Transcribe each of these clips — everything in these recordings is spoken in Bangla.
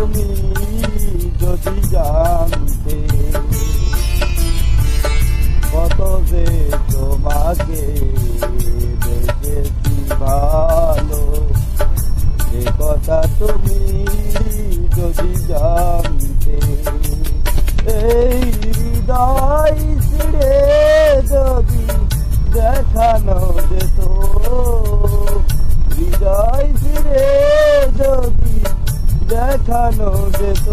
তুমি যদি জানতে, কত যে তোমাকে দেখেছি ভালো, এ কথা তুমি যদি জানতে। এই হৃদয় ছিঁড়ে যদি দেখানো যেত, হৃদয় ছিঁড়ে যদি দেখানো যেত,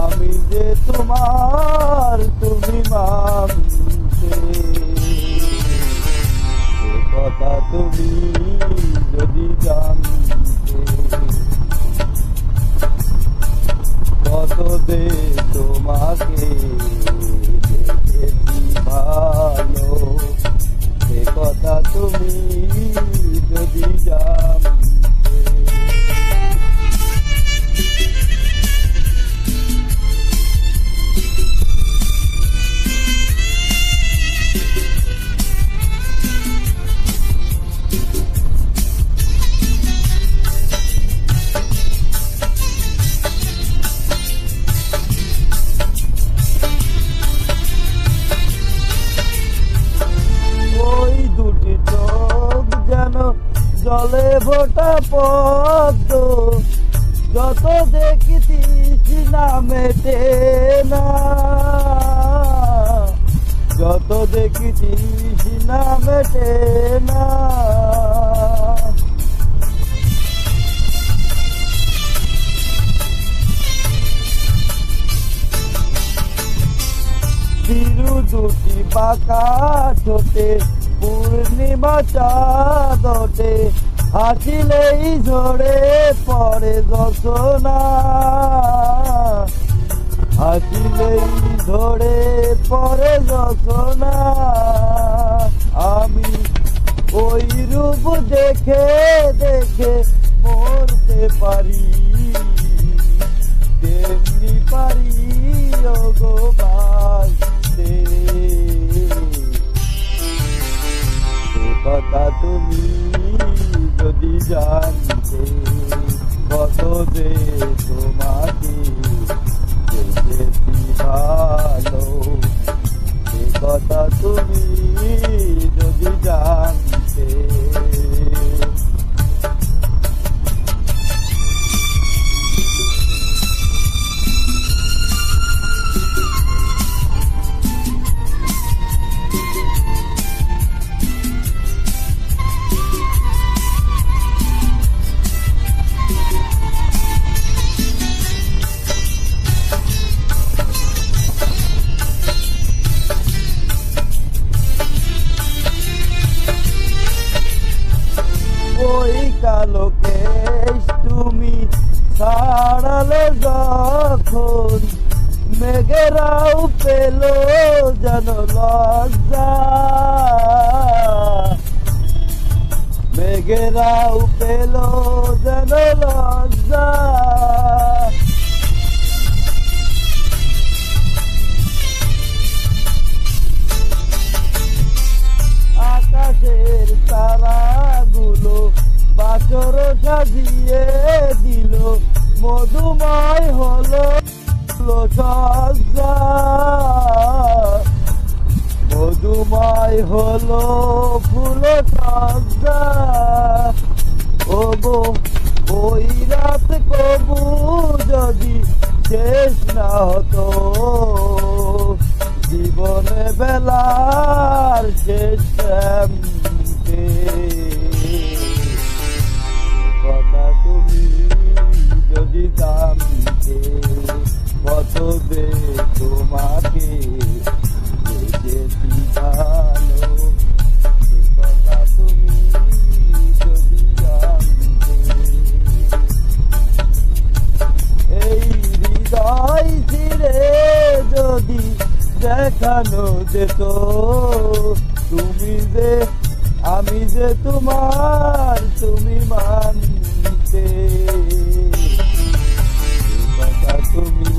আমি যে তোমার তুমি মানতে, এ কথা তুমি যদি জানতে। কত যে তোমাকে দেখেছি ভালো, এ কথা তুমি যদি জানতে। দুটি চোখ যেন জলে ভোটা পদ্ম, যত দেখিতিস না মেটে না, যত দেখিতিস না মেটে না। বিরু দুটি বাঁকা ঠোঁটে পূর্ণিমা চাঁদটে, হাসিলেই ঝরে পড়ে যশোনা, হাসিলেই ঝরে পড়ে যশোনা। আমি ওই রূপ দেখে দেখে মরতে পারি, তেমনি পারি ওগো বাঁচতে, কথা তুমি যদি জানতে। কত যে তোমাকে দেখেছি ভালো, এ কথা তুমি যদি জানতে। ওই কালো কেশ তুমি ছাড়ালে যখন, মেঘেরাও পেল যেন লজ্জা, মেঘেরাও পেল যেন লজ্জা। আকাশের তারাগুলো বাছর সাজিয়ে দিল, মধুময় হলো সজ্জা, মধুময় হলো ফুল সজ্জা। ওগো ওই রাত কবু যদি শেষ না হতো, জীবনে বেলার শেষ প্রেমকে, কথা তুমি যদি জানতে। কত যে তোমাকে দেখেছি ভালো, সে কথা তুমি যদি জানতে। এই হৃদয় ছিঁড়ে যদি দেখানো যেত, তুমি যে আমি যে তোমার তুমি মানতে, কথা তুমি